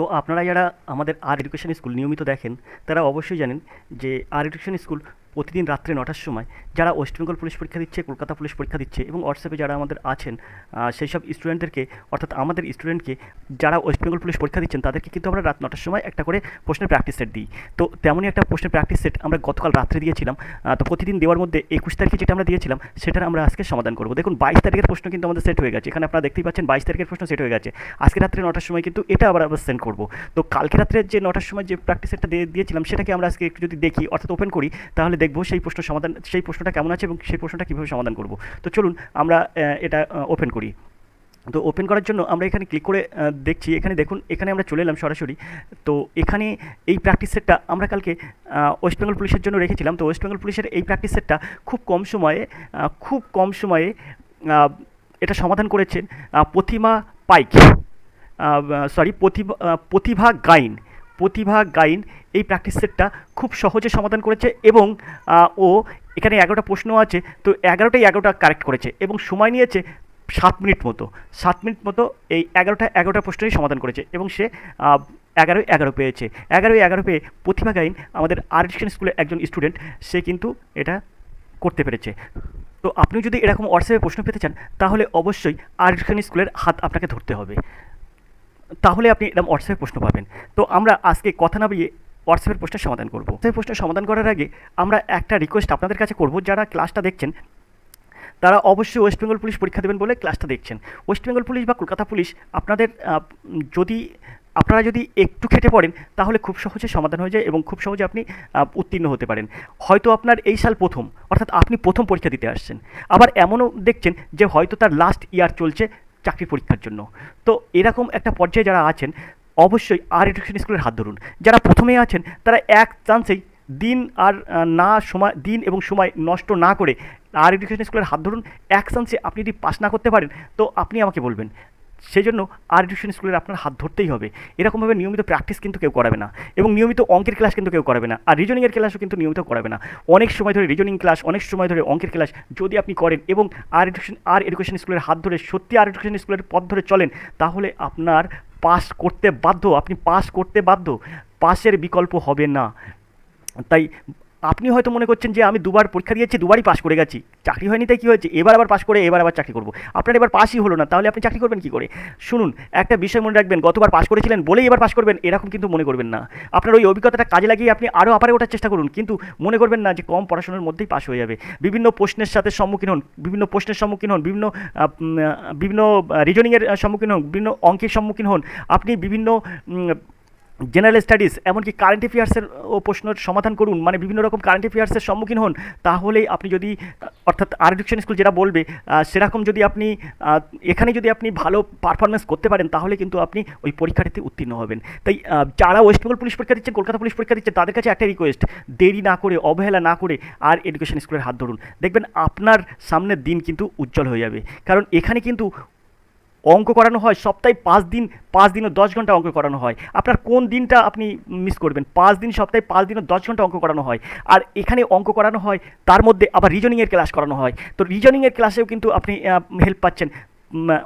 তো আপনারা যারা আমাদের আর এডুকেশন স্কুল নিয়মিত দেখেন তারা অবশ্যই জানেন যে আর এডুকেশন স্কুল প্রতিদিন রাত্রে 9টার সময় যারা ওয়েস্ট বেঙ্গল পুলিশ পরীক্ষা দিচ্ছে, কলকাতা পুলিশ পরীক্ষা দিচ্ছে এবং হোয়াটসঅ্যাপে যারা আমাদের আছেন সেই সব স্টুডেন্টদেরকে, অর্থাৎ আমাদের স্টুডেন্টকে যারা ওয়েস্ট বেঙ্গল পুলিশ পরীক্ষা দিচ্ছেন তাদেরকে কিন্তু আমরা রাত 9টার সময় একটা করে প্রশ্নের প্র্যাকটিস সেট দিই। তো তেমনই একটা প্রশ্নের প্র্যাকটিস সেট আমরা গতকাল রাত্রে দিয়েছিলাম। তো প্রতিদিন দেওয়ার মধ্যে 21 তারিখে যেটা আমরা দিয়েছিলাম সেটার আমরা আজকে সমাধান করব। দেখুন 22 তারিখের প্রশ্ন কিন্তু আমাদের সেট হয়ে গেছে, এখানে আপনারা দেখতেই পাচ্ছেন 22 তারিখের প্রশ্ন সেট হয়ে গেছে। আজকে রাত্রে 9টার সময় কিন্তু এটা আবার সেন্ড করব। তো কালকে রাত্রে যে 9টার সময় যে প্র্যাকটিস সেটটা দিয়েছিলাম সেটাকে আমরা আজকে একটু যদি দেখি, অর্থাৎ ওপেন করি, তাহলে দেখবো সেই প্রশ্ন সমাধান, সেই প্রশ্নটা কেমন আছে এবং সেই প্রশ্নটা কীভাবে সমাধান করব। তো চলুন আমরা এটা ওপেন করি। তো ওপেন করার জন্য আমরা এখানে ক্লিক করে দেখছি, এখানে দেখুন এখানে আমরা চলে এলাম সরাসরি। তো এখানে এই প্র্যাকটিস সেটটা আমরা কালকে ওয়েস্ট বেঙ্গল পুলিশের জন্য রেখেছিলাম। তো ওয়েস্ট বেঙ্গল পুলিশের এই প্র্যাকটিস সেটটা খুব কম সময়ে এটা সমাধান করেছেন প্রতিমা পাইক, প্রতিভা গাইন। প্রতিভা গাইন এই প্র্যাকটিস সেটটা খুব সহজে সমাধান করেছে এবং ও এখানে 11টা প্রশ্ন আছে, তো 11টা কারেক্ট করেছে এবং সময় নিয়েছে 7 মিনিট মতো। 7 মিনিট মতো এই 11টা প্রশ্নই সমাধান করেছে এবং সে 11 পেয়েছে। 11 পেয়ে প্রতিভা গাইন আমাদের আর এডুকেশন স্কুলের একজন স্টুডেন্ট, সে কিন্তু এটা করতে পেরেছে। তো আপনি যদি এরকম হোয়াটসঅ্যাপে প্রশ্ন পেতে চান তাহলে অবশ্যই আর এডুকেশন স্কুলের হাত আপনাকে ধরতে হবে, তাহলে আপনি এরকম হোয়াটসঅ্যাপে প্রশ্ন পাবেন। তো আমরা আজকে কথা না বলিয়ে হোয়াটসঅ্যাপের প্রশ্নের সমাধান করব। হোয়াটসঅ্যাপের প্রশ্নের সমাধান করার আগে আমরা একটা রিকোয়েস্ট আপনাদের কাছে করব, যারা ক্লাসটা দেখছেন তারা অবশ্যই ওয়েস্ট বেঙ্গল পুলিশ পরীক্ষা দেবেন বলে ক্লাসটা দেখছেন। ওয়েস্ট বেঙ্গল পুলিশ বা কলকাতা পুলিশ আপনারা যদি একটু খেটে পড়েন তাহলে খুব সহজে সমাধান হয়ে যায় এবং খুব সহজে আপনি উত্তীর্ণ হতে পারেন। হয়তো আপনার এই সাল প্রথম, অর্থাৎ আপনি প্রথম পরীক্ষা দিতে আসছেন, আবার এমনও দেখছেন যে হয়তো তার লাস্ট ইয়ার চলছে চাকরির পরীক্ষার জন্য। তো এরকম একটা পর্যায়ে যারা আছেন অবশ্যই আর এডুকেশন স্কুলের হাত ধরুন। যারা প্রথমে আছেন তারা এক চান্সেই দিন এবং সময় নষ্ট না করে আর এডুকেশন স্কুলের হাত ধরুন। এক চান্সে আপনি যদি পাস না করতে পারেন তো আপনি আমাকে বলবেন, সেই জন্য আর এডুকেশন স্কুলের আপনার হাত ধরতেই হবে। এরকমভাবে নিয়মিত প্র্যাকটিস কিন্তু কেউ করাবে না এবং নিয়মিত অঙ্কের ক্লাস কিন্তু কেউ করাবে না, আর রিজনিংয়ের ক্লাসও কিন্তু নিয়মিত করাবে না। অনেক সময় ধরে রিজনিং ক্লাস, অনেক সময় ধরে অঙ্কের ক্লাস যদি আপনি করেন এবং আর এডুকেশন স্কুলের হাত ধরে সত্যি আর এডুকেশন স্কুলের পথ ধরে চলেন তাহলে আপনার পাস করতে বাধ্য, আপনি পাস করতে বাধ্য, পাসের বিকল্প হবে না। তাই আপনি হয়তো মনে করছেন যে আমি দুবার পরীক্ষা দিয়েছি, দুবারই পাস করে গেছি, চাকরি হয়নি তাই কী হয়েছে, এবার আবার পাস করে এবার আবার চাকরি করব। আপনার এবার পাসই হলো না, তাহলে আপনি চাকরি করবেন কী করে? শুনুন, একটা বিষয় মনে রাখবেন, গতবার পাস করেছিলেন বলেই এবার পাস করবেন এরকম কিন্তু মনে করবেন না। আপনার ওই অভিজ্ঞতাটা কাজে লাগিয়ে আপনি আরও আপারে ওঠার চেষ্টা করুন, কিন্তু মনে করবেন না যে কম পড়াশোনার মধ্যেই পাস হয়ে যাবে। বিভিন্ন প্রশ্নের সম্মুখীন হন, বিভিন্ন রিজনিংয়ের সম্মুখীন হন, বিভিন্ন অঙ্কের সম্মুখীন হন, আপনি বিভিন্ন জেনারেল স্টাডিজ, এমনকি কারেন্ট অ্যাফেয়ার্সের প্রশ্নের সমাধান করুন, মানে বিভিন্ন রকম কারেন্ট অ্যাফেয়ার্সের সম্মুখীন হন। তাহলেই আপনি যদি, অর্থাৎ আর এডুকেশন স্কুল যেটা বলবে সেরকম যদি আপনি এখানে যদি আপনি ভালো পারফরমেন্স করতে পারেন তাহলে কিন্তু আপনি ওই পরীক্ষাটিতে উত্তীর্ণ হবেন। তাই যারা ওয়েস্ট বেঙ্গল পুলিশ পরীক্ষা দিচ্ছেন, কলকাতা পুলিশ পরীক্ষা দিচ্ছেন, তাদের কাছে একটা রিকোয়েস্ট, দেরি না করে, অবহেলা না করে আর এডুকেশন স্কুলের হাত ধরুন। দেখবেন আপনার সামনের দিন কিন্তু উজ্জ্বল হয়ে যাবে। কারণ এখানে কিন্তু অঙ্ক করানো হয় সপ্তাহে 5 দিন ও 10 ঘন্টা অঙ্ক করানো হয়। আপনার কোন দিনটা আপনি মিস করবেন? 5 দিন, সপ্তাহে 5 দিন ও 10 ঘন্টা অঙ্ক করানো হয়। আর এখানে অঙ্ক করানো হয়, তার মধ্যে আবার রিজনিংয়ের ক্লাস করানো হয়। তো রিজনিংয়ের ক্লাসেও কিন্তু আপনি হেল্প পাচ্ছেন,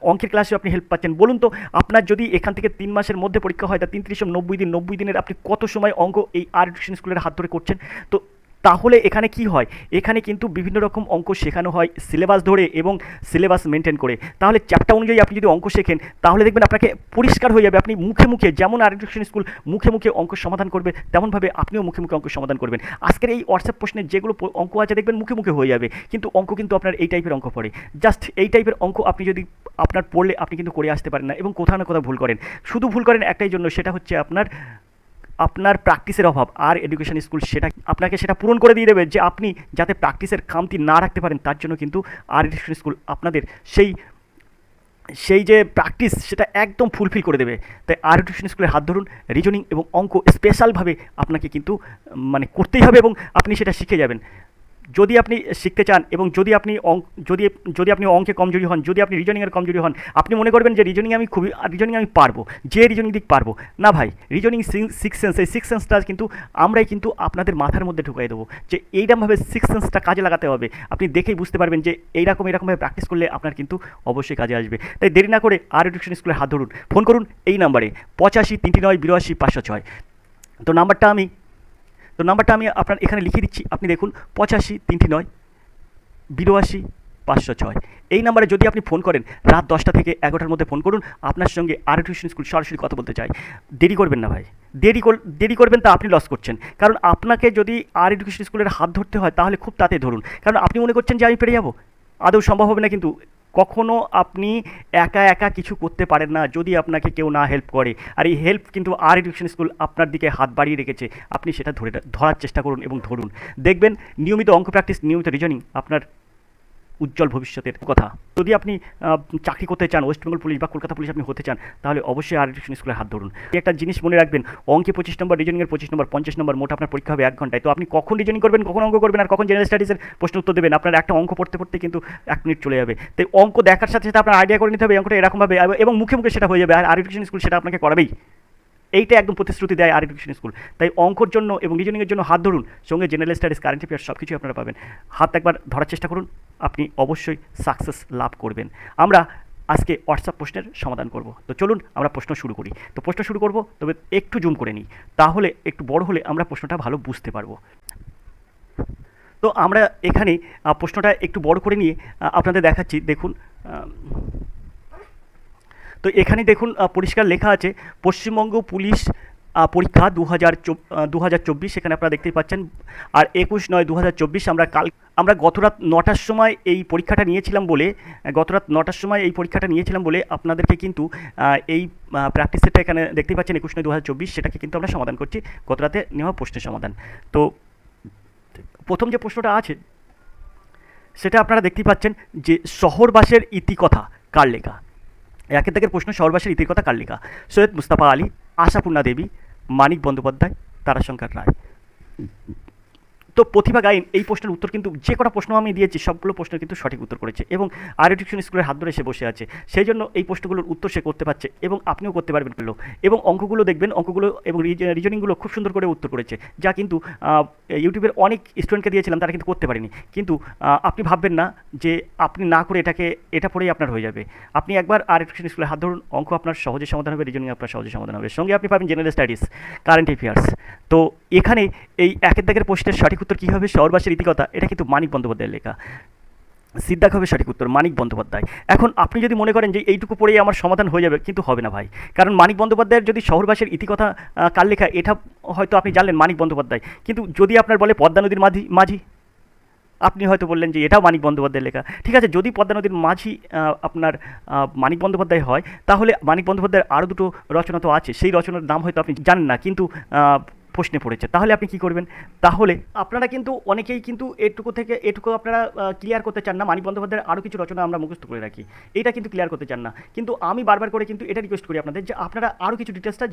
অঙ্কের ক্লাসেও আপনি হেল্প পাচ্ছেন। বলুন তো, আপনার যদি এখান থেকে 3 মাসের মধ্যে পরীক্ষা হয়, তা 90 দিনের আপনি কত সময় অঙ্ক এই আর এডুকেশন স্কুলের হাত ধরে করছেন? তো তাহলে এখানে কি হয়, এখানে কিন্তু বিভিন্ন রকম অঙ্ক শেখানো হয় সিলেবাস ধরে এবং সিলেবাস মেনটেন করে। তাহলে চ্যাপ্টার অনুযায়ী আপনি যদি অঙ্ক শেখেন তাহলে দেখবেন আপনাকে পরিষ্কার হয়ে যাবে। আপনি মুখে যেমন আর এডুকেশন স্কুল মুখে অঙ্ক সমাধান করবে, তেমনভাবে আপনিও মুখে অঙ্ক সমাধান করবেন। আজকের এই হোয়াটসঅ্যাপ প্রশ্নের যেগুলো অঙ্ক আছে দেখবেন মুখে হয়ে যাবে, কিন্তু অঙ্ক কিন্তু আপনার এই টাইপের অঙ্ক পড়ে। জাস্ট এই টাইপের অঙ্ক আপনি যদি আপনার পড়লে আপনি কিন্তু করে আসতে পারেন না এবং কোথাও না কোথাও ভুল করেন। শুধু ভুল করেন একটাই জন্য, সেটা হচ্ছে আপনার প্র্যাকটিসের অভাব। আর এডুকেশন স্কুল আপনাকে সেটা পূরণ করে দিয়ে দেবে, যে আপনি যাতে প্র্যাকটিসের খামতি না রাখতে পারেন তার জন্য কিন্তু আর এডুকেশন স্কুল আপনাদের সেই যে প্র্যাকটিস সেটা একদম ফুলফিল করে দেবে। তাই আর এডুকেশন স্কুলের হাত ধরুন। রিজনিং এবং অঙ্ক স্পেশালভাবে আপনাকে কিন্তু মানে করতেই হবে এবং আপনি সেটা শিখে যাবেন। যদি আপনি শিখতে চান এবং যদি আপনি অঙ্কে কমজোরি হন, যদি আপনি রিজনিংয়ের কমজোরি হন, আপনি মনে করবেন যে রিজনিং আমি পারবো, যে রিজনিং দিক পারবো না ভাই, রিজনিং সিক্স সেন্স, এই সিক্স সেন্সটা কিন্তু আমরাই কিন্তু আপনাদের মাথার মধ্যে ঢুকিয়ে দেবো যে এইরকমভাবে সিক্স সেন্সটা কাজে লাগাতে হবে। আপনি দেখেই বুঝতে পারবেন যে এরকমভাবে প্র্যাকটিস করলে আপনার কিন্তু অবশ্যই কাজে আসবে। তাই দেরি না করে আর এডুকেশন স্কুলের হাত ধরুন, ফোন করুন এই নাম্বারে 85 39 82 506। তো নাম্বারটা আমি আপনার এখানে লিখে দিচ্ছি, আপনি দেখুন 85 39 82 506। এই নাম্বারে যদি আপনি ফোন করেন রাত 10টা থেকে 11টার মধ্যে ফোন করুন, আপনার সঙ্গে আর টিউশন স্কুল সরাসরি কথা বলতে চাই। দেরি করবেন না ভাই, দেরি করবেন তা আপনি লস করছেন। কারণ আপনাকে যদি আর এডুকেশন স্কুলের হাত ধরতে হয় তাহলে খুব তাড়াতাড়ি ধরুন, কারণ আপনি মনে করছেন যে আমি পেরে যাব, আদৌ সম্ভব হবে না। কিন্তু কখনো আপনি একা একা কিছু করতে পারেন না যদি আপনাকে কেউ না হেল্প করে, আর এই হেল্প কিন্তু আর এডুকেশন স্কুল আপনার দিকে হাত বাড়িয়ে রেখেছে। আপনি সেটা ধরার চেষ্টা করুন এবং ধরুন, দেখবেন নিয়মিত অঙ্ক প্র্যাকটিস, নিয়মিত রিজনিং আপনার উজ্জ্বল ভবিষ্যতের কথা। যদি আপনি চাকরি করতে চান, ওয়েস্ট বেঙ্গল পুলিশ বা কলকাতা পুলিশ আপনি হতে চান, তাহলে অবশ্যই আর এডুকেশন স্কুলের হাত ধরুন। একটা জিনিস মনে রাখবেন, অঙ্কে 25 নম্বর, রিজনিংয়ের 25 নম্বর, 50 নম্বর, মোট আপনার পরীক্ষা হবে 1 ঘন্টায়। তো আপনি কখন রিজনিং করবেন, কখন অঙ্ক করবেন আর কখন জেনারেল স্টাডিজের প্রশ্ন উত্তর দেবেন, আপনার একটা অঙ্ক পড়তে পড়তে কিন্তু 1 মিনিট চলে যাবে। তাই অঙ্ক দেখার সাথে সাথে আপনার আইডিয়া করে নিতে হবে অঙ্কটা এরকমভাবে, এবং মুখে মুখে সেটা হয়ে যাবে। আর এডুকেশন স্কুল সেটা আপনাকে করাবেই, এইটা একদম প্রতিশ্রুতি দেয় আর এডুকেশন স্কুল। তাই অঙ্কর জন্য এবং রিজনিংয়ের জন্য হাত ধরুন, সঙ্গে জেনারেল স্টাডিজ, কারেন্ট অ্যাফেয়ার্স সব কিছুই আপনারা পাবেন। হাত একবার ধরার চেষ্টা করুন, আপনি অবশ্যই সাকসেস লাভ করবেন। আমরা আজকে হোয়াটসঅ্যাপ প্রশ্নের সমাধান করব। তো চলুন আমরা প্রশ্ন শুরু করি। তো প্রশ্ন শুরু করব, তবে একটু জুম করে নিই, তাহলে একটু বড় হলে আমরা প্রশ্নটা ভালো বুঝতে পারবো। তো আমরা এখানে প্রশ্নটা একটু বড় করে নিয়ে আপনাদের দেখাচ্ছি। দেখুন, তো এখানে দেখুন পরিষ্কার লেখা আছে পশ্চিমবঙ্গ পুলিশ পরীক্ষা 2024, সেখানে আপনারা দেখতেই পাচ্ছেন। আর 21/9/2024 আমরা গত রাত 9টার সময় এই পরীক্ষাটা নিয়েছিলাম বলে আপনাদেরকে কিন্তু এই প্র্যাকটিস সেটটা এখানে দেখতেই পাচ্ছেন 21/9/2024, সেটাকে কিন্তু আমরা সমাধান করছি, গত রাতে নেওয়া প্রশ্নের সমাধান। তো প্রথম যে প্রশ্নটা আছে সেটা আপনারা দেখতেই পাচ্ছেন যে শহরবাসের ইতিকথা কার লেখা। একের দাগের প্রশ্ন, শহরবাসীর ইতিকথা কার লেখা? সৈয়দ মুস্তাফা আলী, আশাপূর্ণা দেবী, মানিক বন্দ্যোপাধ্যায়, তারাশঙ্কর রায়। তো প্রতিভা গাইন এই প্রশ্নের উত্তর কিন্তু, যে কটা প্রশ্ন আমি দিয়েছি সবগুলো প্রশ্নের কিন্তু সঠিক উত্তর করেছে এবং আর এডুকেশন স্কুলের হাত ধরে সে বসে আছে, সেই জন্য এই প্রশ্নগুলোর উত্তর সে করতে পারছে এবং আপনিও করতে পারবেন। এবং অঙ্কগুলো দেখবেন, অঙ্কগুলো এবং রিজনিংগুলো খুব সুন্দর করে উত্তর করেছে, যা কিন্তু ইউটিউবের অনেক স্টুডেন্টকে দিয়েছিলাম, তারা কিন্তু করতে পারেনি। কিন্তু আপনি ভাববেন না যে আপনি না করে এটা পড়েই আপনার হয়ে যাবে। আপনি একবার আর এডুকেশন স্কুলের হাত ধরুন, অঙ্ক আপনার সহজে সমাধান হবে, রিজনিং আপনার সহজে সমাধান হবে, সঙ্গে আপনি পাবেন জেনারেল স্টাডিজ, কারেন্ট অ্যাফেয়ার্স। তো এখানে এই একের দাগের প্রশ্নের সঠিক উত্তর কী হবে? শহরবাসীর ইতিকথা, এটা কিন্তু মানিক বন্দ্যোপাধ্যায়ের লেখা। সিদ্ধাক হবে সঠিক উত্তর, মানিক বন্দ্যোপাধ্যায়। এখন আপনি যদি মনে করেন যে এইটুকু পড়েই আমার সমাধান হয়ে যাবে, কিন্তু হবে না ভাই, কারণ মানিক বন্দ্যোপাধ্যায়ের যদি শহরবাসীর ইতিকথা কার লেখা এটা হয়তো আপনি জানলেন মানিক বন্দ্যোপাধ্যায়, কিন্তু যদি আপনার বলে পদ্মা নদীর মাঝি, আপনি হয়তো বললেন যে এটাও মানিক বন্দ্যোপাধ্যায়ের লেখা। ঠিক আছে, যদি পদ্মা নদীর মাঝি আপনার মানিক বন্দ্যোপাধ্যায় হয়, তাহলে মানিক বন্দ্যোপাধ্যায়ের আরও দুটো রচনা তো আছে, সেই রচনার নাম হয়তো আপনি জানেন না, কিন্তু প্রশ্নে পড়েছে, তাহলে আপনি কি করবেন? তাহলে আপনারা কিন্তু অনেকেই কিন্তু এটুকু আপনারা ক্লিয়ার করতে চান না, মানিক বন্দ্যোপাধ্যায়ের আরও কিছু রচনা আমরা মুখস্থ করে রাখি, এটা কিন্তু ক্লিয়ার করতে চান না। কিন্তু আমি বারবার করে কিন্তু এটা রিকোয়েস্ট করি আপনাদের যে আপনারা আরও কিছু ডিটেলসটা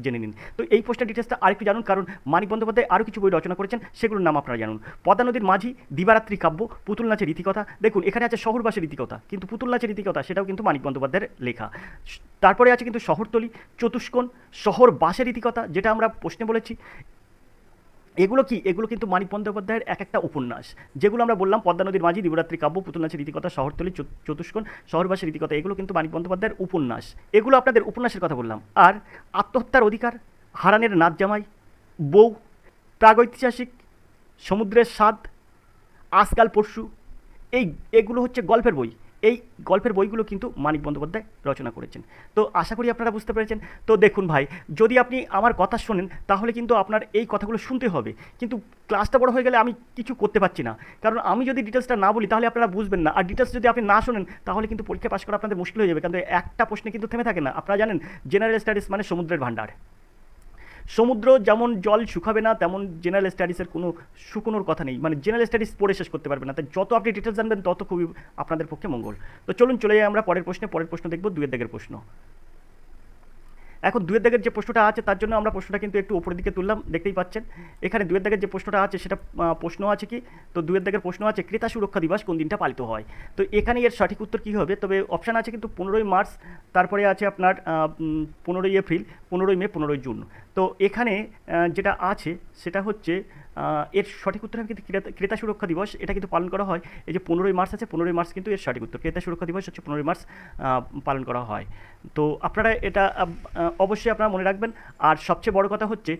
জেনে নিন। তো এই প্রশ্নের ডিটেলসটা আরেকটু জানুন, কারণ মানিক বন্দ্যোপাধ্যায় আরও কিছু বই রচনা করেছেন, সেগুলোর নাম আপনারা জানুন। পদ্মা নদীর মাঝি, দিবারাত্রি কাব্য, পুতুল নাচের ইতিকথা। দেখুন এখানে আছে শহরবাসের ইতিকথা, কিন্তু পুতুল নাচের ইতিকথা সেটাও কিন্তু মানিক বন্দ্যোপাধ্যায়ের লেখা। তারপরে আছে কিন্তু শহরতলি, চতুষ্কোণ, শহরবাসের ইতিকথা, যেটা আমরা প্রশ্নে বলেছি। এগুলো কিন্তু মানিক বন্দ্যোপাধ্যায়ের এক একটা উপন্যাস, যেগুলো আমরা বললাম পদ্মা নদীর মাঝি, দিবারাত্রি কাব্য, পুতুল নাচের ইতিকথা, শহরতলি, চতুষ্কোণ, শহরবাসীর ইতিকথা, এগুলো কিন্তু মানিক বন্দ্যোপাধ্যায়ের উপন্যাস। এগুলো আপনাদের উপন্যাসের কথা বললাম। আর আত্মহত্যার অধিকার, হারানের নাচ জামাই, বউ, প্রাগৈতিহাসিক, সমুদ্রের স্বাদ, আজকাল পরশু, এগুলো হচ্ছে গল্পের বই। এই গল্পের বইগুলো কিন্তু মানিক বন্দ্যোপাধ্যায় রচনা করেছেন। তো আশা করি আপনারা বুঝতে পেরেছেন। তো দেখুন ভাই, যদি আপনি আমার কথা শোনেন তাহলে কিন্তু আপনার এই কথাগুলো শুনতে হবে, কিন্তু ক্লাসটা বড় হয়ে গেলে আমি কিছু করতে পারছি না, কারণ আমি যদি ডিটেলসটা না বলি তাহলে আপনারা বুঝবেন না, আর ডিটেলস যদি আপনি না শোনেন তাহলে কিন্তু পরীক্ষা পাশ করা আপনাদের মুশকিল হয়ে যাবে, কারণ একটা প্রশ্নে কিন্তু থেমে থাকে না। আপনারা জানেন জেনারেল স্টাডিজ মানে সমুদ্রের ভাণ্ডার, সমুদ্র যেমন জল শুকাবে না, তেমন জেনারেল স্টাডিজের কোনো শুকনোর কথা নেই, মানে জেনারেল স্টাডিজ পড়ে শেষ করতে পারবে না। তাই যত আপনি ডিটেলস জানবেন তত খুবই আপনাদের পক্ষে মঙ্গল। তো চলুন চলে যাই আমরা পরের প্রশ্ন দেখব, 2 দাগের প্রশ্ন। এখন দুয়ের দাগের যে প্রশ্নটা আছে তার জন্য আমরা প্রশ্নটা কিন্তু একটু উপরের দিকে তুললাম, দেখতেই পাচ্ছেন। এখানে দুয়ের দাগের যে প্রশ্নটা আছে সেটা প্রশ্ন আছে কি, তো দুয়ের দাগের প্রশ্ন আছে ক্রেতা সুরক্ষা দিবস কোন দিনটা পালিত হয়। তো এখানে এর সঠিক উত্তর কী হবে, তবে অপশান আছে কিন্তু 15ই মার্চ, তারপরে আছে আপনার 15ই এপ্রিল, 15ই মে, 15ই জুন। তো এখানে যেটা আছে সেটা হচ্ছে এর সঠিক উত্তর কিন্তু ক্রেতা সুরক্ষা দিবস, এটা কিন্তু পালন করা হয় এই যে 15ই মার্চ আছে, 15ই মার্চ কিন্তু এর সঠিক উত্তর। ক্রেতা সুরক্ষা দিবস হচ্ছে 15ই মার্চ পালন করা হয়। তো আপনারা এটা অবশ্যই আপনারা মনে রাখবেন। আর সবচেয়ে বড় কথা হচ্ছে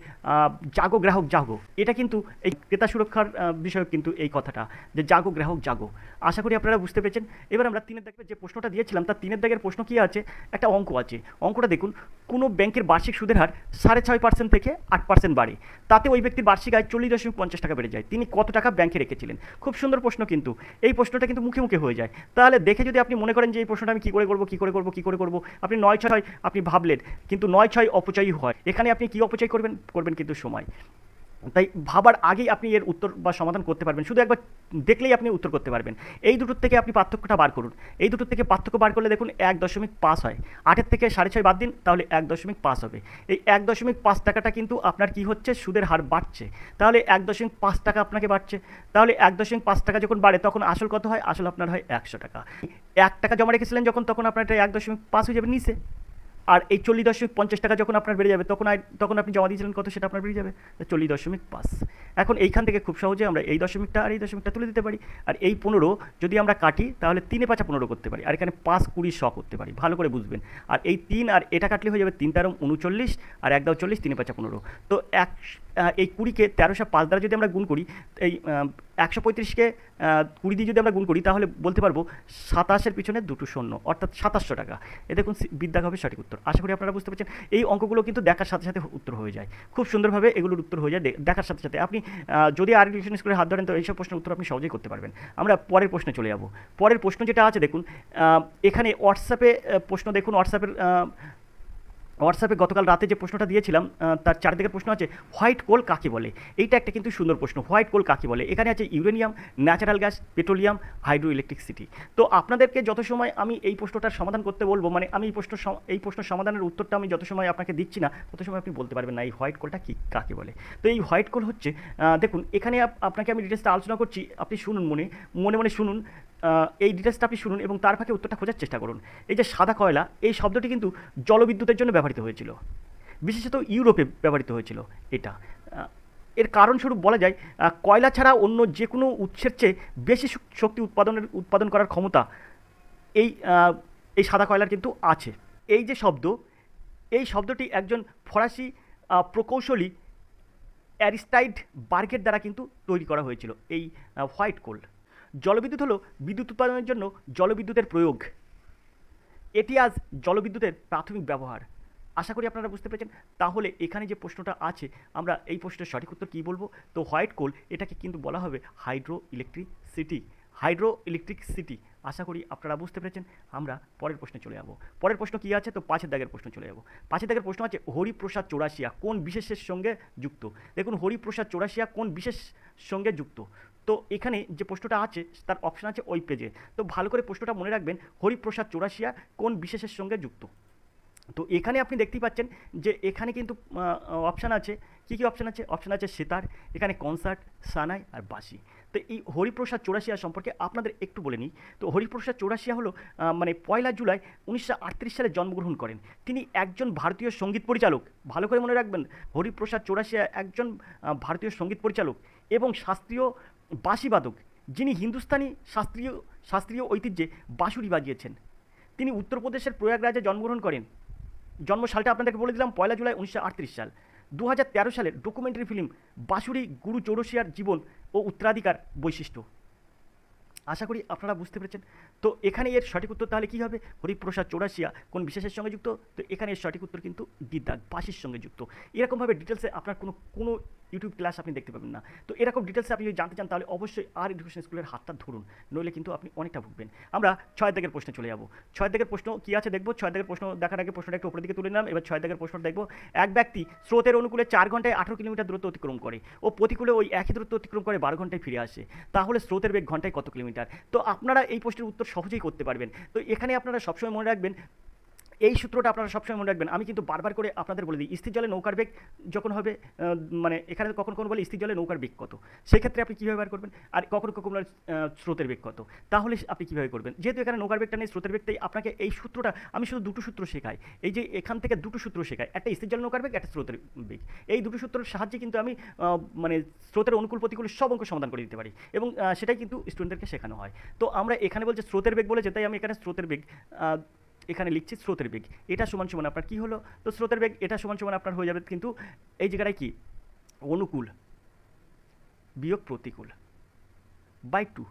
জাগো গ্রাহক জাগো, এটা কিন্তু এই ক্রেতা সুরক্ষার বিষয় কিন্তু এই কথাটা, যে জাগো গ্রাহক জাগো। আশা করি আপনারা বুঝতে পেরেছেন। এবার আমরা 3-এর দাগের যে প্রশ্নটা দিয়েছিলাম তার 3-এর দাগের প্রশ্ন কী আছে, একটা অঙ্ক আছে। অঙ্কটা দেখুন, কোনো ব্যাংকের বার্ষিক সুদের হার 6.5% থেকে 8% বাড়ে, তাতে ওই ব্যক্তির বার্ষিক আয় 40.50 টাকা বেড়ে যায়, তিনি কত টাকা ব্যাংকে রেখেছিলেন? খুব সুন্দর প্রশ্ন, কিন্তু এই প্রশ্নটা কিন্তু মুখে মুখে হয়ে যায়। তাহলে দেখে যদি আপনি মনে করেন যে এই প্রশ্নটা আমি কী করে করবো, আপনি 9-6 আপনি ভাবলেন, কিন্তু 9-6 অপচয়ই হয়। এখানে আপনি কী অপচয় করবেন কিন্তু সময়। তাই ভাবার আগেই আপনি এর উত্তর বা সমাধান করতে পারবেন, শুধু একবার দেখলেই আপনি উত্তর করতে পারবেন। এই দুটোর থেকে আপনি পার্থক্যটা বার করুন। এই দুটোর থেকে পার্থক্য বার করলে দেখুন 1.5 হয়। 8-এর থেকে 6.5 বাদ দিন, তাহলে 1.5 হবে। এই 1.5 টাকাটা কিন্তু আপনার কি হচ্ছে, সুদের হার বাড়ছে। তাহলে 1.5 টাকা আপনাকে বাড়ছে। তাহলে 1.5 টাকা যখন বাড়ে তখন আসল কত হয়? আসল আপনার হয় 100 টাকা। 1 টাকা জমা রেখেছিলেন যখন, তখন আপনার এটা 1.5 হয়ে যাবে নিচে। আর এই 40.50 টাকা যখন আপনার বেড়ে যাবে তখন আপনি জমা দিয়েছিলেন কত, সেটা আপনার বেড়ে যাবে 40.5। এখন এইখান থেকে খুব সহজে আমরা এই দশমিকটা আর এই দশমিকটা তুলে দিতে পারি। আর এই 15 যদি আমরা কাটি তাহলে 3-5 15 করতে পারি, আর এখানে 5 20 100 করতে পারি, ভালো করে বুঝবেন। আর এই 3 আর এটা কাটলে হয়ে যাবে 3 13 39, আর 1 দাও 40, 3 5 15। তো এই 20-কে 1305 দ্বারা যদি আমরা গুণ করি, এই 135-কে 20 দিয়ে যদি আমরা গুণ করি, তাহলে বলতে পারবো 27-এর পিছনে 2 শূন্য, অর্থাৎ 2700 টাকা। এ দেখুন বিদ্যাগ হবে সঠিক উত্তর। আশা করি আপনারা বুঝতে পারছেন। এই অঙ্কগুলো কিন্তু দেখার সাথে সাথে উত্তর হয়ে যায়, খুব সুন্দরভাবে এগুলোর উত্তর হয়ে যায় দেখার সাথে সাথে। আপনি যদি আর টিউশন স্কুলের হাত ধরেন তো এইসব প্রশ্নের উত্তর আপনি সহজেই করতে পারবেন। আমরা পরের প্রশ্নে চলে যাব। পরের প্রশ্ন যেটা আছে দেখুন, এখানে হোয়াটসঅ্যাপে প্রশ্ন দেখুন। হোয়াটসঅ্যাপে গতকাল রাতে যে প্রশ্নটা দিয়েছিলাম তার 4 দিকের প্রশ্ন আছে, হোয়াইট কোল কাকে বলে? এইটা একটা কিন্তু সুন্দর প্রশ্ন, হোয়াইট কোল কাকে বলে। এখানে আছে uranium, natural gas, petroleum, hydro electricity. তো আপনাদেরকে যত সময় আমি এই প্রশ্নটার সমাধান করতে বলবো, মানে আমি এই প্রশ্নের সমাধানের উত্তরটা আমি যত সময় আপনাকে দিচ্ছি না, তত সময় আপনি বলতে পারবেন না এই হোয়াইট কোলটা কী কাকে বলে। তো এই হোয়াইট কোল হচ্ছে, দেখুন এখানে আপনাকে আমি ডিটেলসটা আলোচনা করছি, আপনি শুনুন, মনে শুনুন। এই ডিটেলসটা আপনি শুনুন এবং তার ফাঁকে উত্তরটা খোঁজার চেষ্টা করুন। এই যে সাদা কয়লা, এই শব্দটি কিন্তু জলবিদ্যুতের জন্য ব্যবহৃত হয়েছিল, বিশেষত ইউরোপে ব্যবহৃত হয়েছিল এটা। এর কারণস্বরূপ বলা যায়, কয়লা ছাড়া অন্য যে কোনো উৎসের চেয়ে বেশি শক্তি উৎপাদন করার ক্ষমতা এই সাদা কয়লার কিন্তু আছে। এই শব্দটি একজন ফরাসি প্রকৌশলী অ্যারিস্টাইড বার্গের দ্বারা কিন্তু তৈরি করা হয়েছিল এই হোয়াইট কোল। জলবিদ্যুৎ হলো বিদ্যুৎ উৎপাদনের জন্য জলবিদ্যুতের প্রয়োগ। এটি আজ জলবিদ্যুতের প্রাথমিক ব্যবহার। আশা করি আপনারা বুঝতে পেরেছেন। তাহলে এখানে যে প্রশ্নটা আছে, আমরা এই প্রশ্নের সঠিক উত্তর কী বলবো? তো হোয়াইট কোল, এটাকে কিন্তু বলা হবে হাইড্রো ইলেকট্রিসিটি। আশা করি আপনারা বুঝতে পেরেছেন। আমরা পরের প্রশ্নে চলে যাব। পরের প্রশ্ন কী আছে? তো 5-এর দাগের প্রশ্ন চলে যাব। 5-এর দাগের প্রশ্ন আছে, হরিপ্রসাদ চৌরাশিয়া কোন বিশেষের সঙ্গে যুক্ত? দেখুন হরিপ্রসাদ চৌরাশিয়া কোন বিশেষ সঙ্গে যুক্ত। তো এখানে যে প্রশ্নটা আছে তার অপশান আছে ওই পেজে। তো ভালো করে প্রশ্নটা মনে রাখবেন, হরিপ্রসাদ চৌরাশিয়া কোন বিশেষের সঙ্গে যুক্ত। তো এখানে আপনি দেখতেই পাচ্ছেন যে এখানে কিন্তু অপশান আছে। কী কী অপশান আছে? অপশান আছে সেতার, এখানে কনসার্ট, সানাই আর বাঁশি। তো এই হরিপ্রসাদ চৌরাশিয়া সম্পর্কে আপনাদের একটু বলে নিই। তো হরিপ্রসাদ চৌরাশিয়া হলো মানে 1 জুলাই 1938 সালে জন্মগ্রহণ করেন। তিনি একজন ভারতীয় সঙ্গীত পরিচালক। ভালো করে মনে রাখবেন, হরিপ্রসাদ চৌরাশিয়া একজন ভারতীয় সঙ্গীত পরিচালক এবং শাস্ত্রীয় বাঁশিবাদক, যিনি হিন্দুস্তানি শাস্ত্রীয় ঐতিহ্যে বাঁশুরি বাজিয়েছেন। তিনি উত্তরপ্রদেশের প্রয়াগরাজে জন্মগ্রহণ করেন। জন্ম সালটা আপনাদেরকে বলে দিলাম, 1 জুলাই 1938 সাল। 2013 সালের ডকুমেন্টারি ফিল্ম বাঁশুরি গুরু চৌরসিয়ার জীবন ও উত্তরাধিকার বৈশিষ্ট্য। আশা করি আপনারা বুঝতে পেরেছেন। তো এখানে এর সঠিক উত্তর তাহলে কী হবে? হরিপ্রসাদ চৌরাশিয়া কোন বিশেষের সঙ্গে যুক্ত? তো এখানে এর সঠিক উত্তর কিন্তু বিদ্যাগ বাঁশির সঙ্গে যুক্ত। এরকমভাবে ডিটেলসে আপনার কোনো ইউটিউব ক্লাস আপনি দেখতে পাবেন না। তো এরকম ডিটেলসে আপনি যদি জানতে চান তাহলে অবশ্যই আর এডুকেশন স্কুলের হাতটা ধরুন, নইলে কিন্তু আপনি অনেকটা ভুগবেন। আমরা 6 দাগের প্রশ্নে চলে যাব। 6 দাগের প্রশ্ন কী আছে দেখব। 6 দাগের প্রশ্ন দেখার আগে প্রশ্নটা একটু উপরের দিকে তুলে নিলাম। এবার 6 দাগের প্রশ্নটা দেখব। এক ব্যক্তি স্রোতের অনুকূলে 4 ঘন্টায় 18 কিলোমিটার দূরত্ব অতিক্রম করে ও প্রতিকূলে ওই একই দূরত্ব অতিক্রম করে 12 ঘন্টায় ফিরে আসে, তাহলে স্রোতের বেগ ঘন্টায় কত কিলোমিটার? তো আপনারা এই প্রশ্নের উত্তর সহজেই করতে পারবেন। তো এখানে আপনারা সবসময় মনে রাখবেন, এই সূত্রটা আপনারা সবসময় মনে রাখবেন। আমি কিন্তু বারবার করে আপনাদের বলে দিই, স্থির জলে নৌকার বেগ যখন হবে মানে এখানে কখন বলে স্থির জলে নৌকার বেগ কত, সেক্ষেত্রে আপনি কীভাবে বার করবেন, আর কখন বলে স্রোতের বেগ কত, তাহলে আপনি কীভাবে করবেন। যেহেতু এখানে নৌকার বেগটা নেই, স্রোতের বেগটাই, আপনাকে এই সূত্রটা আমি শুধু দুটো সূত্র শেখাই, এই যে এখান থেকে দুটো সূত্র শেখাই, একটা স্থির জলে নৌকার বেগ, একটা স্রোতের বেগ। এই দুটো সূত্রের সাহায্যে কিন্তু আমি মানে স্রোতের অনুকূল প্রতিকূল সব অঙ্ক সমাধান করে দিতে পারি, এবং সেটাই কিন্তু স্টুডেন্টদেরকে শেখানো হয়। তো আমরা এখানে বলছে স্রোতের বেগ বলেছে, তাই আমি এখানে স্রোতের বেগ এখানে লিখছি স্রোতের বেগ, এটা সমান সমান আপনার কী হলো, তো স্রোতের বেগ এটা সমান সমান আপনার হয়ে যাবে কিন্তু এই জায়গাটায় কি অনুকূল বিয়োগ প্রতিকূল বাই 2,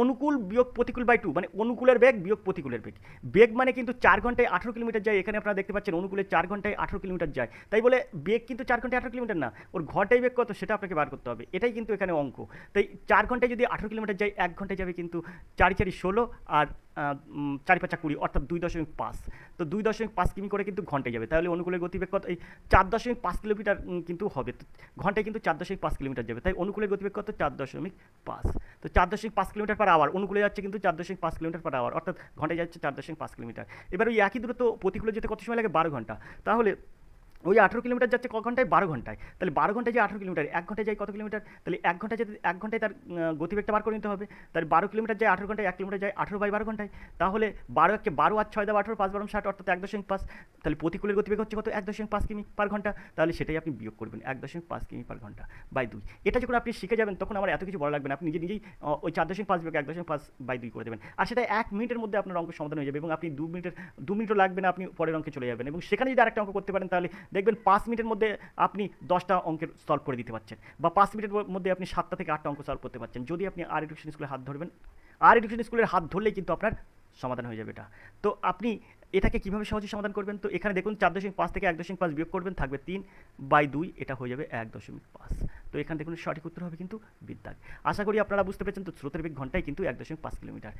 অনুকূল বিয়োগ প্রতিকূল বাই 2 মানে অনুকূলের বেগ বিয়োগ প্রতিকূলের বেগ। বেগ মানে কিন্তু 4 ঘন্টায় 18 কিলোমিটার যায়, এখানে আপনারা দেখতে পাচ্ছেন অনুকূলে 4 ঘন্টায় 18 কিলোমিটার যায়, তাই বলে বেগ কিন্তু 4 ঘন্টায় 18 কিলোমিটার না, ওর ঘন্টায় বেগ কত সেটা আপনাকে বার করতে হবে, এটাই কিন্তু এখানে অঙ্ক। তাই 4 ঘন্টায় যদি 18 কিলোমিটার যায়, 1 ঘন্টায় যাবে কিন্তু 4 4 16 আর 4 5 20 অর্থাৎ 2.5, তো 2.5 কিমি করে কিন্তু ঘন্টায় যাবে, তাহলে অনুকূলের গতিবেগ কত, এই 4.5 কিলোমিটার কিন্তু হবে, ঘন্টায় কিন্তু 4.5 কিলোমিটার যাবে, তাই অনুকূলের গতিবেগ কত 4.5, তো 4.5 কিলোমিটার পার আওয়ার, অনুকূলে যাচ্ছে কিন্তু 4.5 কিলোমিটার পার আওয়ার, অর্থাৎ ঘন্টায় যাচ্ছে 4.5 কিলোমিটার। এবার ওই একই দূরত্ব প্রতিকূলে যেতে কত সময় লাগে, 12 ঘন্টা, তাহলে ওই 18 কিলোমিটার যাচ্ছে ক ঘন্টায়, 12 ঘন্টায়, তাহলে 12 ঘন্টায় যে 18 কিলোমিটার, 1 ঘন্টায় যায় কত কিলোমিটার, তাহলে 1 ঘন্টায় যেতে 1 ঘন্টায় তার গতিবেগটা বার করে নিতে হবে, তাহলে 12 কিলোমিটার যায় 18 ঘন্টায়, 1 কিলোমিটার যায় 18 বাই 12 ঘন্টায়, তাহলে 12 কে 12 আর 6 দাও 18, 5 12 60 অর্থাৎ 1.5, তাহলে প্রতিকূলের গতিবেগ হচ্ছে কত 1.5 কিমি পার ঘন্টা, তাহলে সেটাই আপনি বিয়োগ করবেন 1.5 কিমি পার ঘন্টা বাই 2। এটা যখন আপনি শিখে যাবেন তখন আমার এত কিছু বলা লাগবে না, আপনি নিজেই ওই 4.5 বিয়োগ 1.5 বাই 2 করে দেবেন, আর সেটা 1 মিনিটের মধ্যে আপনার অঙ্ক সমাধান হয়ে যাবে, এবং আপনি 2 মিনিটও লাগবে না, আপনি পরের অঙ্কে চলে যাবেন, এবং সেখানে যদি আরেকটা অঙ্ক করতে পারেন তাহলে দেখবেন 5 মিনিটের মধ্যে আপনি 10টা অঙ্কের সলভ করে দিতে পারছেন, বা 5 মিনিটের মধ্যে আপনি 7টা থেকে 8টা অঙ্ক সলভ করতে পারছেন, যদি আপনি আর এডুকেশন স্কুলের হাত ধরবেন। আর এডুকেশন স্কুলের হাত ধরলেই কিন্তু আপনার সমাধান হয়ে যাবে এটা। তো আপনি এটাকে কীভাবে সহজে সমাধান করবেন, তো এখানে দেখুন 4.5 থেকে 1.5 বিয়োগ করবেন, থাকবে 3 বাই 2, এটা হয়ে যাবে 1.5। তো এখানে দেখুন সঠিক উত্তর হবে কিন্তু বিদ্যাগ। আশা করি আপনারা বুঝতে পেরেছেন। তো স্রোতের বেগ ঘন্টায় কিন্তু 1.5 কিলোমিটার।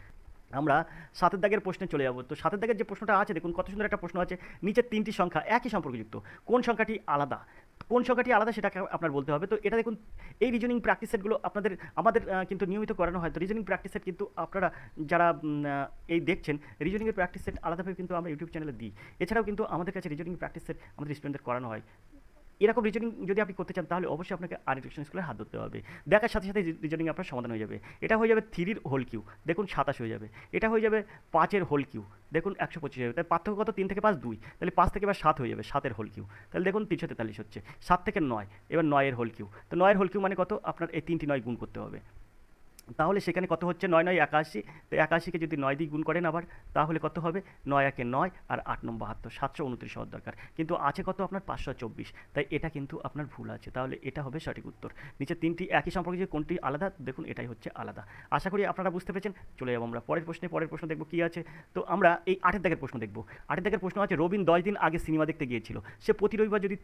আমরা 7 দাগের প্রশ্নে চলে যাব। তো 7 দাগের যে প্রশ্নটা আছে দেখুন কত সুন্দর একটা প্রশ্ন আছে, নিচের 3টি সংখ্যা একই সম্পর্কযুক্ত, কোন সংখ্যাটি আলাদা, কোন সংখ্যাটি আলাদা সেটাকে আপনার বলতে হবে। তো এটা দেখুন এই রিজনিং প্র্যাকটিস সেটগুলো আমাদের কিন্তু নিয়মিত করানো হয়। তো রিজনিং প্র্যাকটিস সেট কিন্তু আপনারা যারা এই দেখছেন, রিজনিংয়ের প্র্যাকটিস সেট আলাদাভাবে কিন্তু আমরা ইউটিউব চ্যানেলে দিই। এছাড়াও কিন্তু আমাদের কাছে রিজনিং প্র্যাকটিস সেট আমাদের স্টুডেন্টদের করানো হয়। এরকম রিজনিং যদি আপনি করতে চান তাহলে অবশ্যই আপনাকে আর এডুকেশন স্কুলের হাত ধরতে হবে। দেখার সাথে সাথে রিজনিং আপনার সমাধান হয়ে যাবে। এটা হয়ে যাবে 3 হোল কিউ, দেখুন 27 হয়ে যাবে। এটা হয়ে যাবে 5 হোল কিউ, দেখুন 125 হয়ে যাবে। তাই পার্থক্য কত, 3 থেকে 5 2, তাহলে 5 থেকে এবার 7 হয়ে যাবে, 7 হোল কিউ, তাহলে দেখুন 343 হচ্ছে। 7 থেকে 9, এবার 9 হোল কিউ, তো 9 হোল কিউ মানে কত, আপনার এই 3টি 9 গুণ করতে হবে, তাহলে সেখানে কত হচ্ছে 9 9 81। তো 81কে যদি 9 দিয়ে গুণ করেন আবার, তাহলে কত হবে 9 একে 9 আর 8 9 72, 729 হওয়ার দরকার, কিন্তু আছে কত আপনার 524, তাই এটা কিন্তু আপনার ভুল আছে, তাহলে এটা হবে সঠিক উত্তর। নিচে 3টি একই সম্পর্কে যে কোনটি আলাদা, দেখুন এটাই হচ্ছে আলাদা। আশা করি আপনারা বুঝতে পেরেছেন। চলে যাবো আমরা পরের প্রশ্ন দেখব কী আছে। তো আমরা এই 8 দাগের প্রশ্ন দেখব। 8 দাগের প্রশ্ন আছে, রবিন 10 দিন আগে সিনেমা দেখতে গিয়েছিল, সে প্রতি রবিবার যদি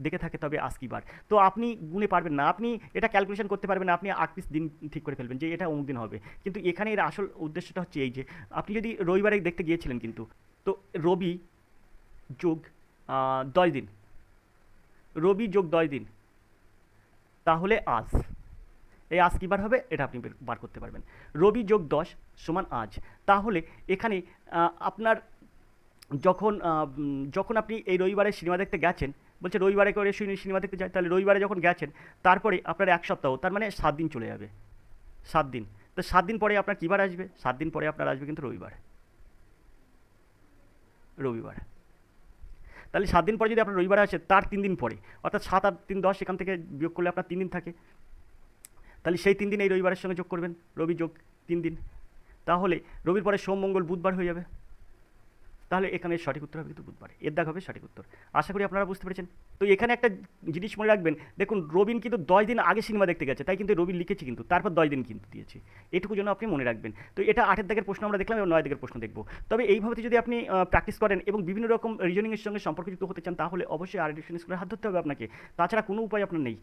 দেখে থাকে তবে আজ কি বার। তো আপনি গুণে পারবেন না, আপনি এটা ক্যালকুলেশন করতে পারবেন না, আপনি 8 পিস দিন ঠিক করে ফেলবেন যে এটা অমুক দিন হবে, কিন্তু এখানে এর আসল উদ্দেশ্যটা হচ্ছে এই যে আপনি যদি রবিবারে দেখতে গিয়েছিলেন, কিন্তু তো রবি যোগ 10 দিন, রবি যোগ 10 দিন, তাহলে আজ, এই আজ কী বার হবে এটা আপনি বার করতে পারবেন। রবি যোগ 10 সমান আজ, তাহলে এখানে আপনার যখন আপনি এই রবিবারে সিনেমা দেখতে গেছেন, বলছে রবিবারে করে সিনেমা দেখতে যায়, তাহলে রবিবারে যখন গেছেন তারপরে আপনার 1 সপ্তাহ, তার মানে 7 দিন চলে যাবে, 7 দিন। তো 7 দিন পরে আপনার কী বার আসবে, 7 দিন পরে আপনার আসবে কিন্তু রবিবার। তাহলে 7 দিন পরে যদি আপনার রবিবার আসে, তার 3 দিন পরে, অর্থাৎ 7 আর 3 10, এখান থেকে বিয়োগ করলে আপনার 3 দিন থাকে, তাহলে সেই 3 দিন এই রবিবারের সঙ্গে যোগ করবেন, রবি যোগ 3 দিন, তাহলে রবির পরে সোম মঙ্গল বুধবার হয়ে যাবে, তাহলে এখানে সঠিক উত্তর হবে কিন্তু বুধবার, এর দাগ হবে সঠিক উত্তর। আশা করি আপনারা বুঝতে পেরেছেন। তো এখানে একটা জিনিস মনে রাখবেন, দেখুন রবিন কিন্তু 10 দিন আগে সিনেমা দেখতে গেছে, তাই কিন্তু রবিন লিখেছি, কিন্তু তারপর 10 দিন কিন্তু দিয়েছি, এটুকু জন্য আপনি মনে রাখবেন। তো এটা 8 দাগের প্রশ্ন আমরা দেখলাম, এবং 9 দাগের প্রশ্ন দেখব। তবে এইভাবে যদি আপনি প্র্যাকটিস করেন এবং বিভিন্ন রকম রিজনিংয়ের সঙ্গে সম্পর্কযুক্ত হতে চান, তাহলে অবশ্যই আর এডুকেশন স্কুলের হাত ধরতে হবে আপনাকে, তাছাড়া কোনো উপায় আপনার নেই।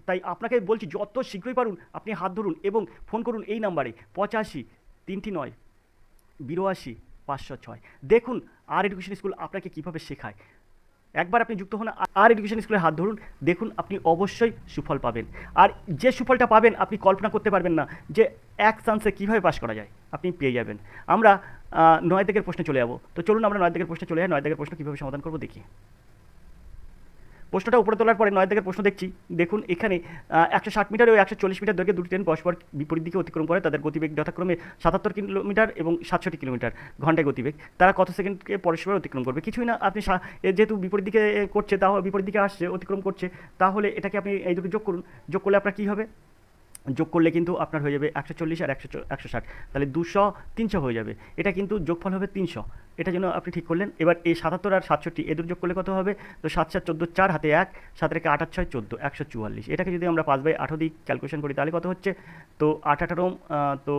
তাই আপনাকে বলছি যত শীঘ্রই পারুন আপনি হাত ধরুন এবং ফোন করুন এই নাম্বারে 85 3 9 82 506। দেখুন আর এডুকেশন স্কুল আপনাকে কীভাবে শেখায়। একবার আপনি যুক্ত হন আর এডুকেশন স্কুলে হাত ধরুন, দেখুন আপনি অবশ্যই সুফল পাবেন। আর যে সুফলটা পাবেন আপনি কল্পনা করতে পারবেন না, যে এক চান্সে কীভাবে পাস করা যায়, আপনি পেয়ে যাবেন। আমরা নয় দাগের প্রশ্নে চলে যাবো। তো চলুন আমরা নয় দাগের প্রশ্নে চলে যাই। নয় দাগের প্রশ্ন কীভাবে সমাধান করবো দেখি। প্রশ্নটা উপরে তোলার পরে নয় দাগের প্রশ্ন দেখছি। দেখুন এখানে 160 মিটার ও 140 মিটার দৈর্ঘ্যে দুটি ট্রেন পরস্পর বিপরীত দিকে অতিক্রম করে। তাদের গতিবেগ যথাক্রমে 77 কিলোমিটার এবং 67 কিলোমিটার ঘন্টায় গতিবেগ। তারা কত সেকেন্ডকে পরস্পর অতিক্রম করবে? কিছুই না, আপনি যেহেতু বিপরীত দিকে করছে, তাহলে বিপরীত দিকে আসছে, অতিক্রম করছে, তাহলে এটাকে আপনি এই দুটো যোগ করুন। যোগ করলে আপনার কী হবে? যোগ করলে কিন্তু আপনার হয়ে যাবে 140 আর 160, তাহলে 200 300 হয়ে যাবে। এটা কিন্তু যোগফল হবে 300। এটা জন্য আপনি ঠিক করলেন। এবার এই 77 আর 67 এদের যোগ করলে কত হবে? তো 7 7 14, 4 হাতে 1, 7 রেখে 8 8 6 14, 144। এটাকে যদি আমরা 5/8 দিক ক্যালকুলেশন করি তাহলে কত হচ্ছে? তো 8 18, তো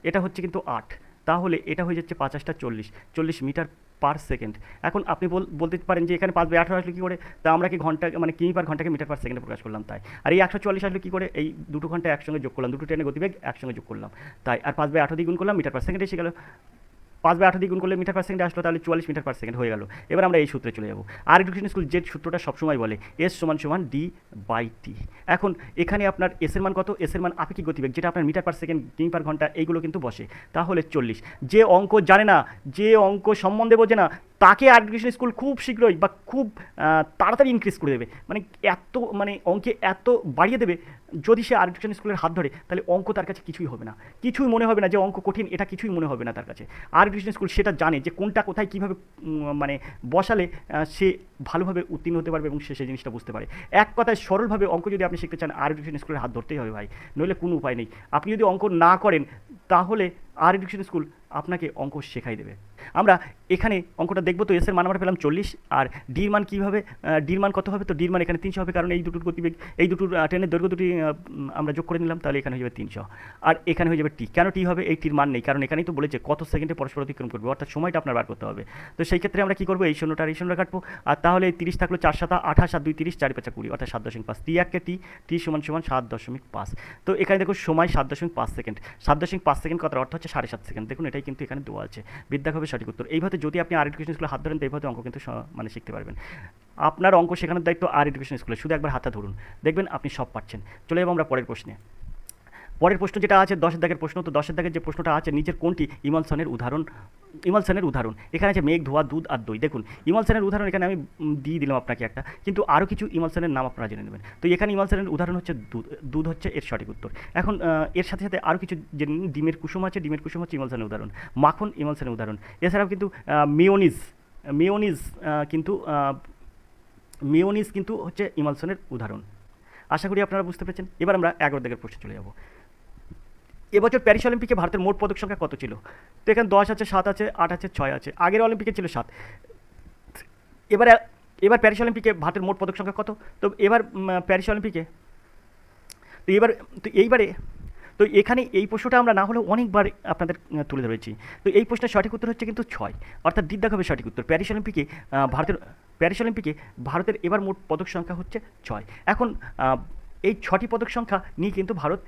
এটা হচ্ছে কিন্তু 8, তাহলে এটা হয়ে যাচ্ছে 5 8 40 মিটার পার সেকেন্ড। এখন আপনি বলতে পারেন যে এখানে 5/18 আসলে কী করে? তা আমরা কি ঘন্টা মানে কিমি পার ঘন্টাকে মিটার পার সেকেন্ডে প্রকাশ করলাম তাই। আর এই 140 আসলে কী করে? এই দুটো ঘন্টা একসঙ্গে যোগ করলাম, দুটো ট্রেনের গতিবেগ একসঙ্গে যোগ করলাম তাই। আর 5/18 দিয়ে গুণ করলাম, মিটার পার সেকেন্ডে এসে গেল। 5/8 দিয়ে গুণ করলে মিটার পার সেকেন্ডে আসলো, তাহলে 44 মিটার পার সেকেন্ড হয়ে গেল। এবার আমরা এই সূত্রে চলে যাবো। আর এডুকেশন স্কুল যে সূত্রটা সবসময় বলে S = D/T। এখন এখানে আপনার এসের মান কত? এসের মান আপেক্ষিক গতিবেগ, যেটা আপনার মিটার পার সেকেন্ড, কিমি পার ঘন্টা, এইগুলো কিন্তু বসে। তাহলে 40। যে অঙ্ক জানে না, যে অঙ্ক সম্বন্ধে বোঝে না, তাকে আর এডুকেশন স্কুল খুব শীঘ্রই বা খুব তাড়াতাড়ি ইনক্রিজ করে দেবে, মানে অঙ্কে এত বাড়িয়ে দেবে। যদি সে আর এডুকেশন স্কুলের হাত ধরে, তাহলে অঙ্ক তার কাছে কিছুই হবে না, কিছুই মনে হবে না যে অঙ্ক কঠিন, এটা কিছুই মনে হবে না তার কাছে। আর এডুকেশন স্কুল সেটা জানে যে কোনটা কোথায় কীভাবে মানে বসালে সে ভালোভাবে উত্তীর্ণ হতে পারবে এবং সে সেই জিনিসটা বুঝতে পারে। এক কথায় সরলভাবে অঙ্ক যদি আপনি শিখতে চান, আর এডুকেশন স্কুলের হাত ধরতেই হবে ভাই, নইলে কোনো উপায় নেই। আপনি যদি অঙ্ক না করেন, তাহলে আর এডুকেশন স্কুল আপনাকে অঙ্ক শেখাই দেবে। আমরা এখানে অঙ্কটা দেখবো। তো এসের মান আমরা পেলাম 40, আর ডির মান কীভাবে? ডির মান কত হবে? তো ডির মান এখানে 300 হবে, কারণ এই দুটোর গতিবেগ, এই দুটোর ট্রেনের দৈর্ঘ্য দুটি আমরা যোগ করে নিলাম, তাহলে এখানে হয়ে যাবে 300। আর এখানে হয়ে যাবে টি। কেন টি হবে? এই টির মান নেই, কারণ এখানেই তো বলেছে কত সেকেন্ডে পরস্পর অতিক্রম করবে, অর্থাৎ সময়টা আপনার বার করতে হবে। তো সেই ক্ষেত্রে আমরা কী করবো? এই শূন্যটা আর এই শূন্যটা কাটবো। আর তাহলে 30 থাকলো, 4 7 28 আর 2 30, 4 5 20, অর্থাৎ 7.5। টি এককে টি, টি = 7.5। তো এখানে দেখুন সময় 7.5 সেকেন্ড। 7.5 সেকেন্ড কথার অর্থ হচ্ছে 7.5 সেকেন্ড। দেখুন এটাই কিন্তু এখানে দেওয়া আছে। বিদ্যাক হবে সঠিক উত্তর। এইভাবে যদি আপনি আর এডুকেশন স্কুলে হাত ধরেন, তো এইভাবে অঙ্ক কিন্তু মানে শিখতে পারবেন। আপনার অঙ্ক শেখানোর দায়িত্ব আর এডুকেশন স্কুলে, শুধু একবার হাতটা ধরুন, দেখবেন আপনি সব পাচ্ছেন। চলে যাবো আমরা পরের প্রশ্নে। পরের প্রশ্ন যেটা আছে 10 দাগের প্রশ্ন। তো 10 দাগের যে প্রশ্নটা আছে, নিচের কোনটি ইমালসনের উদাহরণ? এখানে আছে মেঘ, ধোয়া, দুধ আর দই। দেখুন ইমালসনের উদাহরণ এখানে আমি দিয়ে দিলাম আপনাকে একটা, কিন্তু আরও কিছু ইমালসনের নাম আপনারা জেনে নেবেন। তো এখানে ইমালসনের উদাহরণ হচ্ছে দুধ। দুধ হচ্ছে এর সঠিক উত্তর। এখন এর সাথে সাথে আরও কিছু জেনে নিন। ডিমের কুসুম আছে, ডিমের কুসুম হচ্ছে ইমালসনের উদাহরণ। মাখন ইমালসনের উদাহরণ। এছাড়াও কিন্তু মেয়োনিজ কিন্তু হচ্ছে ইমালসনের উদাহরণ। আশা করি আপনারা বুঝতে পেরেছেন। এবার আমরা 11 দাগের প্রশ্নে চলে যাব। এবছর প্যারিস অলিম্পিকে ভারতের মোট পদক সংখ্যা কত ছিল? তো এখানে 10 আছে, 7 আছে, 8 আছে, 6 আছে। আগের অলিম্পিকে ছিল 7। এবার প্যারিস অলিম্পিকে ভারতের মোট পদক সংখ্যা কত? তো এবার প্যারিস অলিম্পিকে, তো এইবারে তো এখানে এই প্রশ্নটা আমরা না হলেও অনেকবার আপনাদের তুলে ধরেছি। তো এই প্রশ্নের সঠিক উত্তর হচ্ছে কিন্তু 6, অর্থাৎ দিক হবে সঠিক উত্তর। প্যারিস অলিম্পিকে ভারতের এবার মোট পদক সংখ্যা হচ্ছে 6। এখন এই 6টি পদক সংখ্যা নিয়ে কিন্তু ভারত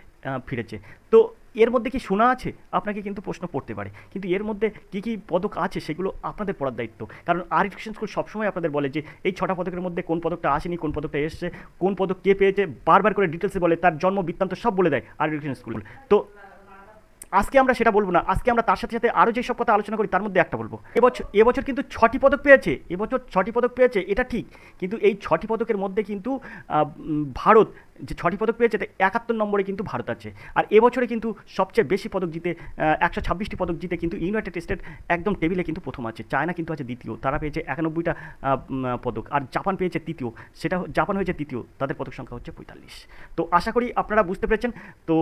ফিরেছে। তো এর মধ্যে কি শোনা আছে? আপনাকে কিন্তু প্রশ্ন পড়তে পারে, কিন্তু এর মধ্যে কী কী পদক আছে সেগুলো আপনাদের পড়ার দায়িত্ব। কারণ আর এডুকেশন স্কুল সবসময় আপনাদের বলে যে এই 6টা পদকের মধ্যে কোন পদকটা আসেনি, কোন পদকটা এসছে, কোন পদক কে পেয়েছে, বারবার করে ডিটেলসে বলে, তার জন্ম বৃত্তান্ত সব বলে দেয় আর এডুকেশন স্কুল। তো আজকে আমরা সেটা বলবো না, আজকে আমরা তার সাথে সাথে আরও যেসব কথা আলোচনা করি তার মধ্যে একটা বলবো। এবছর কিন্তু 6টি পদক পেয়েছে, এটা ঠিক, কিন্তু এই 6টি পদকের মধ্যে কিন্তু ভারত যে 6টি পদক পেয়েছে, 71 নম্বরে কিন্তু ভারত আছে। আর এবছরে কিন্তু সবচেয়ে বেশি পদক জিতে 126টি পদক জিতে কিন্তু ইউনাইটেড স্টেট একদম টেবিলে কিন্তু প্রথম আছে। চায়না কিন্তু আছে দ্বিতীয়, তারা পেয়েছে 91টা পদক। আর জাপান পেয়েছে তৃতীয়, জাপান হয়েছে তৃতীয়, তাদের পদক সংখ্যা হচ্ছে 45। তো আশা করি আপনারা বুঝতে পেরেছেন। তো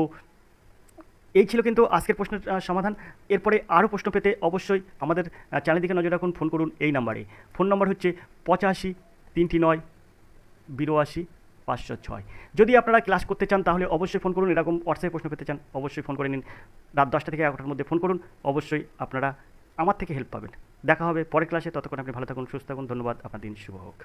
এই ছিল কিন্তু আজকের প্রশ্নের সমাধান। এরপরে আরও প্রশ্ন পেতে অবশ্যই আমাদের চ্যানেল দিকে নজর রাখুন, ফোন করুন এই নাম্বারে। ফোন নম্বর হচ্ছে 85 339 82 506। যদি আপনারা ক্লাস করতে চান তাহলে অবশ্যই ফোন করুন। এরকম হোয়াটসঅ্যাপে প্রশ্ন পেতে চান অবশ্যই ফোন করে নিন। রাত 10টা থেকে 11টার মধ্যে ফোন করুন, অবশ্যই আপনারা আমার থেকে হেল্প পাবেন। দেখা হবে পরের ক্লাসে। ততক্ষণ আপনি ভালো থাকুন, সুস্থ থাকুন। ধন্যবাদ। আপনার দিন শুভ হোক।